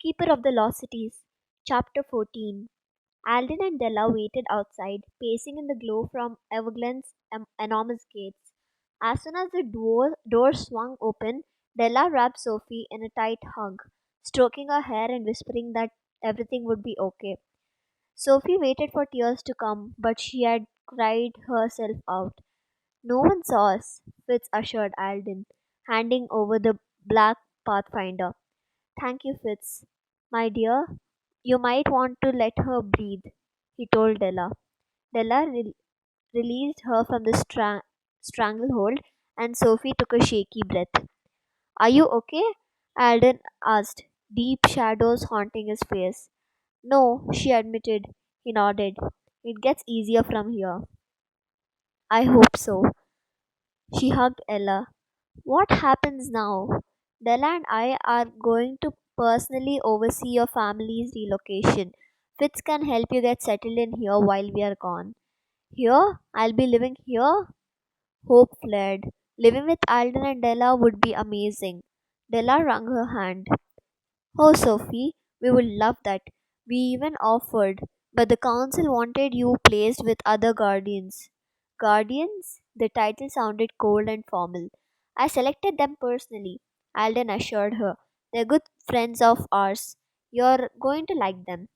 Keeper of the Lost Cities. Chapter 14. Alden and Della waited outside, pacing in the glow from Everglen's enormous gates. As soon as the door swung open, Della wrapped Sophie in a tight hug, stroking her hair and whispering that everything would be okay. Sophie waited for tears to come, but she had cried herself out. No one saw us, Fitz assured Alden, handing over the black Pathfinder. Thank you, Fitz. My dear, you might want to let her breathe, he told Della. Della released her from the stranglehold, and Sophie took a shaky breath. Are you okay? Alden asked, deep shadows haunting his face. No, she admitted. He nodded. It gets easier from here. I hope so. She hugged Ella. What happens now? Della and I are going to personally oversee your family's relocation. Fitz can help you get settled in here while we are gone. Here? I'll be living here? Hope flared. Living with Alden and Della would be amazing. Della wrung her hand. Oh, Sophie, we would love that. We even offered, but the council wanted you placed with other guardians. Guardians? The title sounded cold and formal. I selected them personally, Alden assured her. They're good friends of ours. You're going to like them.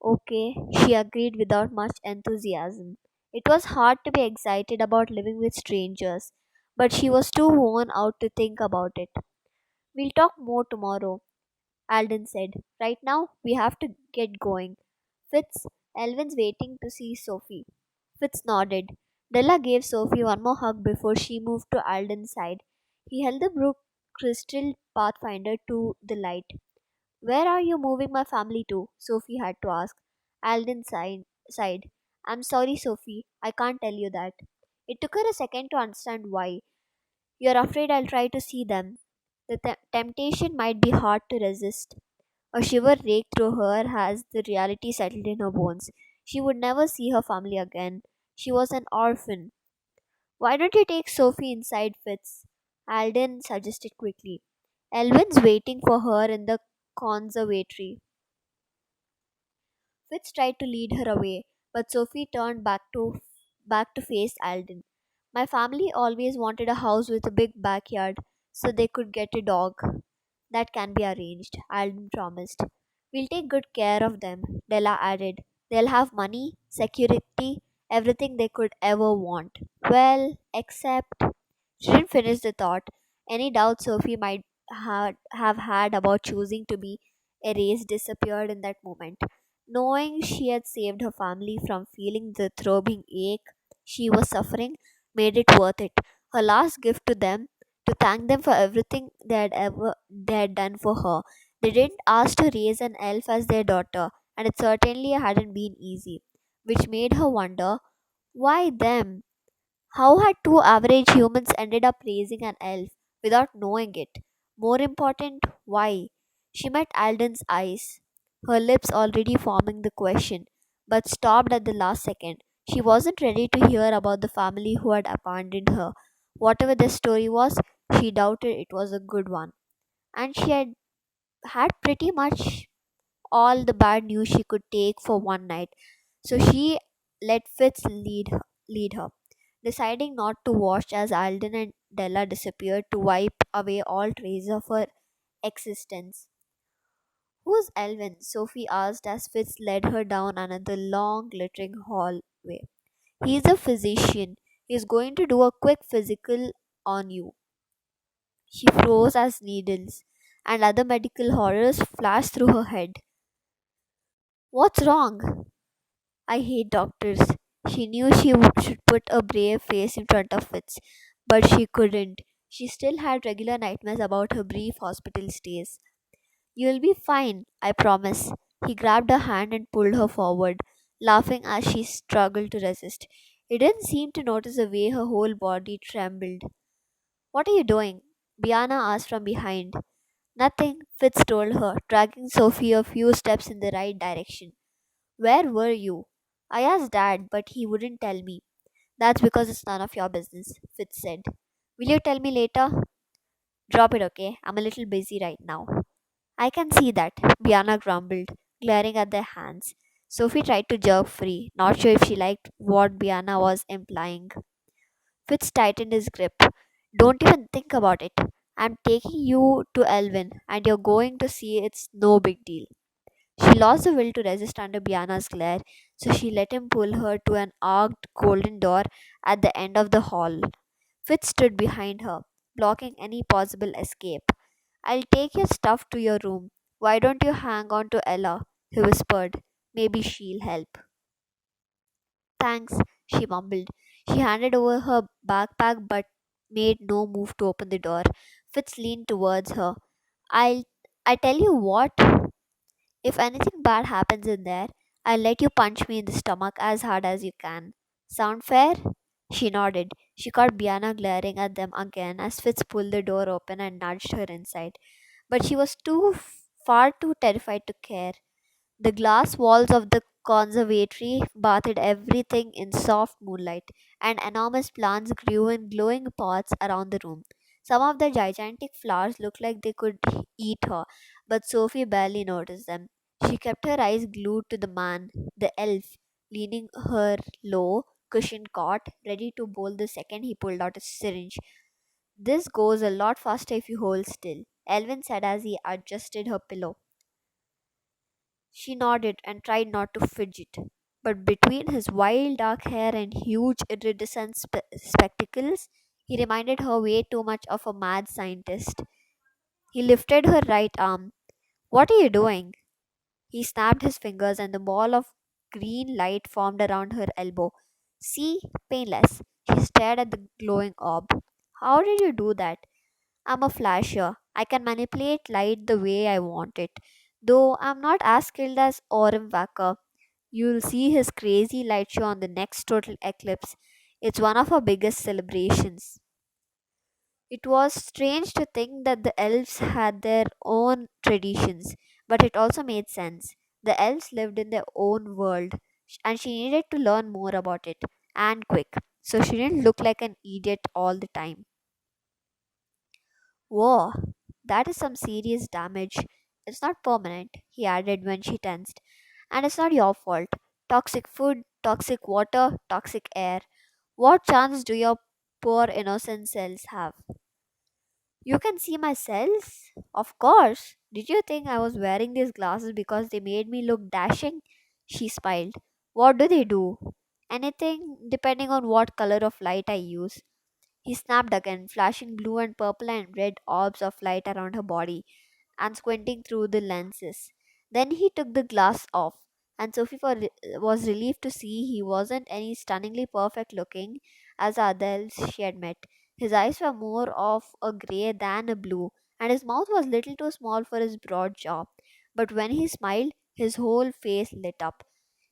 Okay, she agreed without much enthusiasm. It was hard to be excited about living with strangers, but she was too worn out to think about it. We'll talk more tomorrow, Alden said. Right now, we have to get going. Fitz, Elvin's waiting to see Sophie. Fitz nodded. Della gave Sophie one more hug before she moved to Alden's side. He held the brook crystal pathfinder to the light. Where are you moving my family to? Sophie had to ask. Alden sighed. I'm sorry, Sophie. I can't tell you that. It took her a second to understand why. You're afraid I'll try to see them. The temptation might be hard to resist. A shiver raked through her as the reality settled in her bones. She would never see her family again. She was an orphan. Why don't you take Sophie inside, Fitz? Alden suggested quickly. Elvin's waiting for her in the conservatory. Fitz tried to lead her away, but Sophie turned back to face Alden. My family always wanted a house with a big backyard so they could get a dog. That can be arranged, Alden promised. We'll take good care of them, Della added. They'll have money, security, everything they could ever want. Well, except. She didn't finish the thought. Any doubt Sophie might have had about choosing to be erased disappeared in that moment. Knowing she had saved her family from feeling the throbbing ache she was suffering made it worth it. Her last gift to them, to thank them for everything they had done for her. They didn't ask to raise an elf as their daughter, and it certainly hadn't been easy, which made her wonder why them? How had two average humans ended up raising an elf without knowing it? More important, why? She met Alden's eyes, her lips already forming the question, but stopped at the last second. She wasn't ready to hear about the family who had abandoned her. Whatever the story was, she doubted it was a good one. And she had pretty much all the bad news she could take for one night. So she let Fitz lead her, deciding not to watch as Alden and Della disappeared to wipe away all trace of her existence. Who's Elvin? Sophie asked as Fitz led her down another long, glittering hallway. He's a physician. He's going to do a quick physical on you. She froze as needles and other medical horrors flashed through her head. What's wrong? I hate doctors. She knew should put a brave face in front of Fitz, but she couldn't. She still had regular nightmares about her brief hospital stays. You'll be fine, I promise. He grabbed her hand and pulled her forward, laughing as she struggled to resist. He didn't seem to notice the way her whole body trembled. What are you doing? Biana asked from behind. Nothing, Fitz told her, dragging Sophie a few steps in the right direction. Where were you? I asked Dad, but he wouldn't tell me. That's because it's none of your business, Fitz said. Will you tell me later? Drop it, okay? I'm a little busy right now. I can see that, Bianna grumbled, glaring at their hands. Sophie tried to jerk free, not sure if she liked what Bianna was implying. Fitz tightened his grip. Don't even think about it. I'm taking you to Elvin, and you're going to see it's no big deal. She lost the will to resist under Bianna's glare, so she let him pull her to an arched golden door at the end of the hall. Fitz stood behind her, blocking any possible escape. I'll take your stuff to your room. Why don't you hang on to Ella? He whispered. Maybe she'll help. Thanks, she mumbled. She handed over her backpack but made no move to open the door. Fitz leaned towards her. I'll I tell you what, if anything bad happens in there, I'll let you punch me in the stomach as hard as you can. Sound fair? She nodded. She caught Bianna glaring at them again as Fitz pulled the door open and nudged her inside. But she was far too terrified to care. The glass walls of the conservatory bathed everything in soft moonlight, and enormous plants grew in glowing pots around the room. Some of the gigantic flowers looked like they could eat her, but Sophie barely noticed them. She kept her eyes glued to the man, the elf, leaning her low, cushioned cot, ready to bolt the second he pulled out a syringe. This goes a lot faster if you hold still, Elvin said as he adjusted her pillow. She nodded and tried not to fidget, but between his wild dark hair and huge iridescent spectacles, he reminded her way too much of a mad scientist. He lifted her right arm. What are you doing? He snapped his fingers and the ball of green light formed around her elbow. See? Painless. She stared at the glowing orb. How did you do that? I'm a flasher. I can manipulate light the way I want it. Though I'm not as skilled as Orim Wacker. You'll see his crazy light show on the next total eclipse. It's one of our biggest celebrations. It was strange to think that the elves had their own traditions, but it also made sense. The elves lived in their own world, and she needed to learn more about it, and quick, so she didn't look like an idiot all the time. Whoa, that is some serious damage. It's not permanent, he added when she tensed. And it's not your fault. Toxic food, toxic water, toxic air. What chance do your poor innocent cells have? You can see my cells? Of course. Did you think I was wearing these glasses because they made me look dashing? She smiled. What do they do? Anything, depending on what color of light I use. He snapped again, flashing blue and purple and red orbs of light around her body and squinting through the lenses. Then he took the glass off, and was relieved to see he wasn't any stunningly perfect looking as the others she had met. His eyes were more of a grey than a blue, and his mouth was little too small for his broad jaw. But when he smiled, his whole face lit up.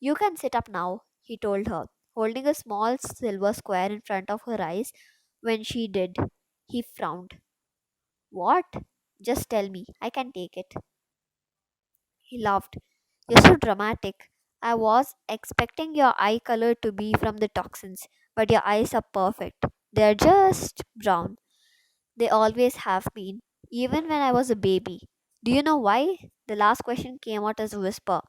You can sit up now, he told her, holding a small silver square in front of her eyes. When she did, he frowned. What? Just tell me, I can take it. He laughed. You're so dramatic. I was expecting your eye color to be from the toxins, but your eyes are perfect. They're just brown. They always have been, even when I was a baby. Do you know why? The last question came out as a whisper.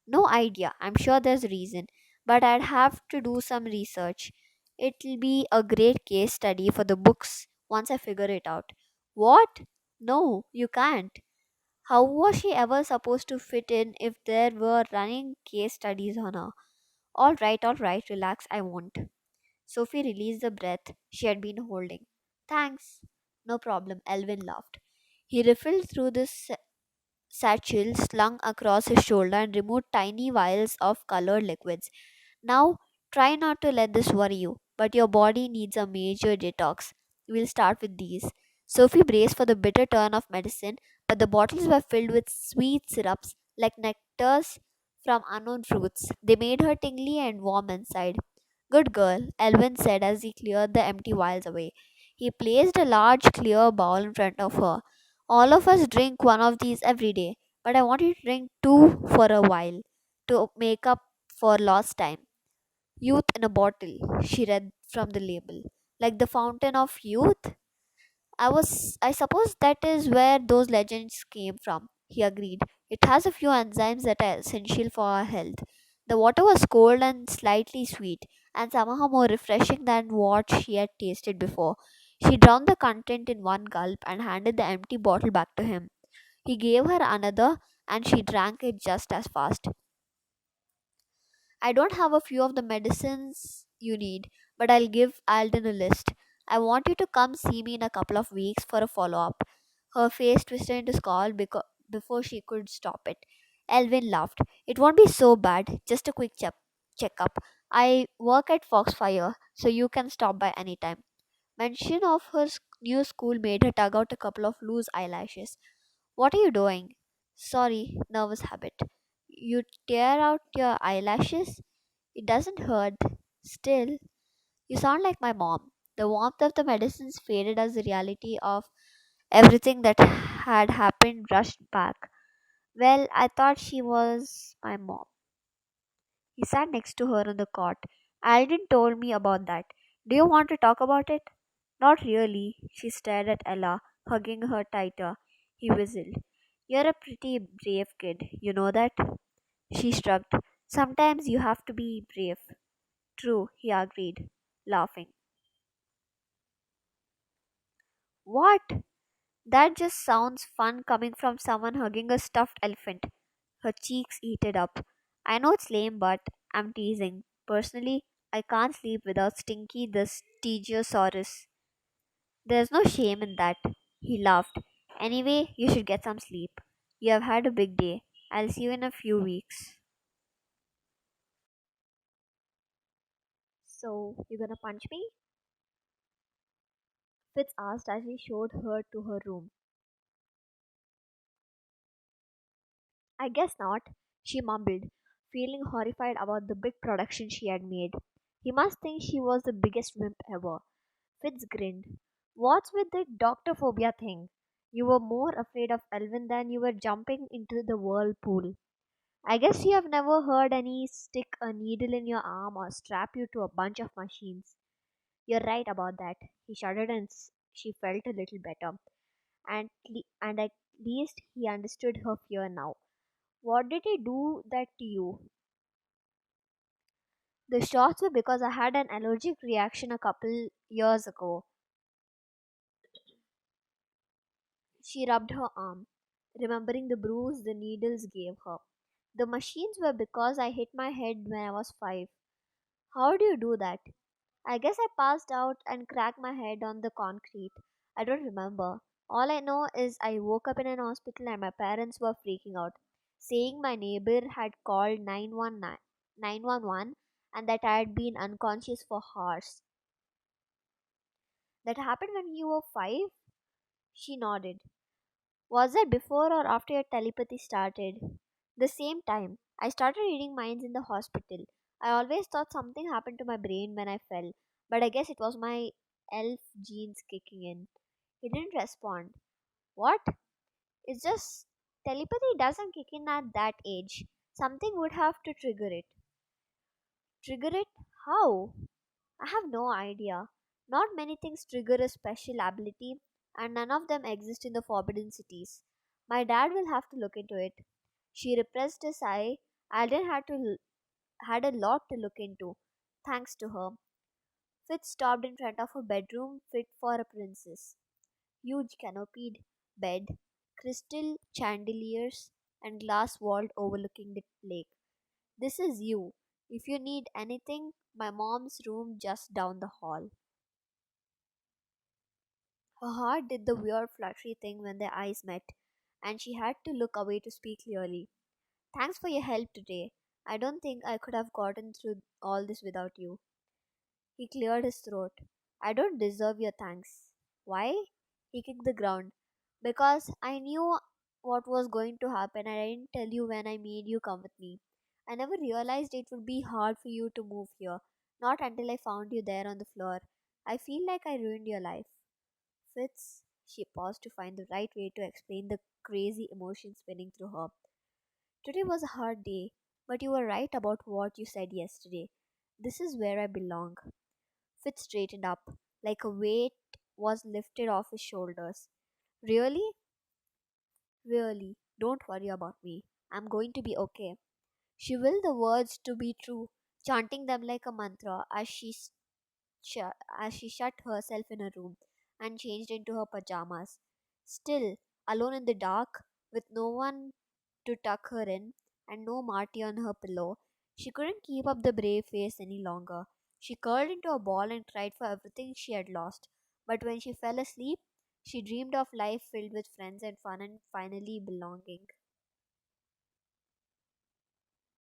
No idea. I'm sure there's a reason, but I'd have to do some research. It'll be a great case study for the books once I figure it out. What? No, you can't. How was she ever supposed to fit in if there were running case studies on her? All right, relax, I won't. Sophie released the breath she had been holding. Thanks. No problem, Elvin laughed. He riffled through the satchel slung across his shoulder and removed tiny vials of colored liquids. Now, try not to let this worry you, but your body needs a major detox. We'll start with these. Sophie braced for the bitter turn of medicine, but the bottles were filled with sweet syrups like nectars from unknown fruits. They made her tingly and warm inside. Good girl, Elvin said as he cleared the empty vials away. He placed a large clear bowl in front of her. All of us drink one of these every day, but I want you to drink two for a while to make up for lost time. Youth in a bottle, she read from the label. Like the fountain of youth? I suppose that is where those legends came from. he agreed. It has a few enzymes that are essential for our health. The water was cold and slightly sweet, and somehow more refreshing than what she had tasted before. She drowned the content in one gulp and handed the empty bottle back to him. He gave her another, and she drank it just as fast. I don't have a few of the medicines you need, but I'll give Alden a list. I want you to come see me in a couple of weeks for a follow up. Her face twisted into scowl before she could stop it. Elvin laughed. It won't be so bad, just a quick checkup. I work at Foxfire, so you can stop by anytime. Mention of her new school made her tug out a couple of loose eyelashes. What are you doing? Sorry, nervous habit. You tear out your eyelashes? It doesn't hurt. Still, you sound like my mom. The warmth of the medicines faded as the reality of everything that had happened rushed back. Well, I thought she was my mom. He sat next to her on the cot. Alden told me about that. Do you want to talk about it? Not really. She stared at Ella, hugging her tighter. He whistled. You're a pretty brave kid, you know that? She shrugged. Sometimes you have to be brave. True, he agreed, laughing. What? That just sounds fun coming from someone hugging a stuffed elephant. Her cheeks heated up. I know it's lame, but I'm teasing. Personally, I can't sleep without Stinky the Stegosaurus. There's no shame in that. He laughed. Anyway, you should get some sleep. You have had a big day. I'll see you in a few weeks. So, you gonna punch me? Fitz asked as he showed her to her room. I guess not, she mumbled, feeling horrified about the big production she had made. He must think she was the biggest wimp ever. Fitz grinned. What's with the doctor phobia thing? You were more afraid of Elvin than you were jumping into the whirlpool. I guess you have never heard any stick a needle in your arm or strap you to a bunch of machines. You're right about that. He shuddered and she felt a little better. And at least he understood her fear now. What did he do that to you? The shots were because I had an allergic reaction a couple years ago. She rubbed her arm, remembering the bruise the needles gave her. The machines were because I hit my head when I was 5. How do you do that? I guess I passed out and cracked my head on the concrete. I don't remember. All I know is I woke up in an hospital and my parents were freaking out, saying my neighbor had called 911 and that I had been unconscious for hours. That happened when you were 5? She nodded. Was that before or after your telepathy started? The same time. I started reading minds in the hospital. I always thought something happened to my brain when I fell, but I guess it was my elf genes kicking in. He didn't respond. What? It's just telepathy doesn't kick in at that age. Something would have to trigger it. Trigger it? How? I have no idea. Not many things trigger a special ability, and none of them exist in the Forbidden Cities. My dad will have to look into it. She repressed a sigh. Alden had a lot to look into, thanks to her. Fitz stopped in front of a bedroom fit for a princess. Huge canopied bed, crystal chandeliers, and glass walled overlooking the lake. This is you. If you need anything, my mom's room just down the hall. Her heart did the weird fluttery thing when their eyes met, and she had to look away to speak clearly. Thanks for your help today. I don't think I could have gotten through all this without you. He cleared his throat. I don't deserve your thanks. Why? He kicked the ground. Because I knew what was going to happen and I didn't tell you when I made you come with me. I never realized it would be hard for you to move here. Not until I found you there on the floor. I feel like I ruined your life. Fitz, she paused to find the right way to explain the crazy emotion spinning through her. Today was a hard day, but you were right about what you said yesterday. This is where I belong. Fitz straightened up, like a weight was lifted off his shoulders. Really? Really? Don't worry about me. I'm going to be okay. She willed the words to be true, chanting them like a mantra as she shut herself in her room and changed into her pajamas. Still, alone in the dark, with no one to tuck her in and no Marty on her pillow, she couldn't keep up the brave face any longer. She curled into a ball and cried for everything she had lost. But when she fell asleep, she dreamed of life filled with friends and fun and finally belonging.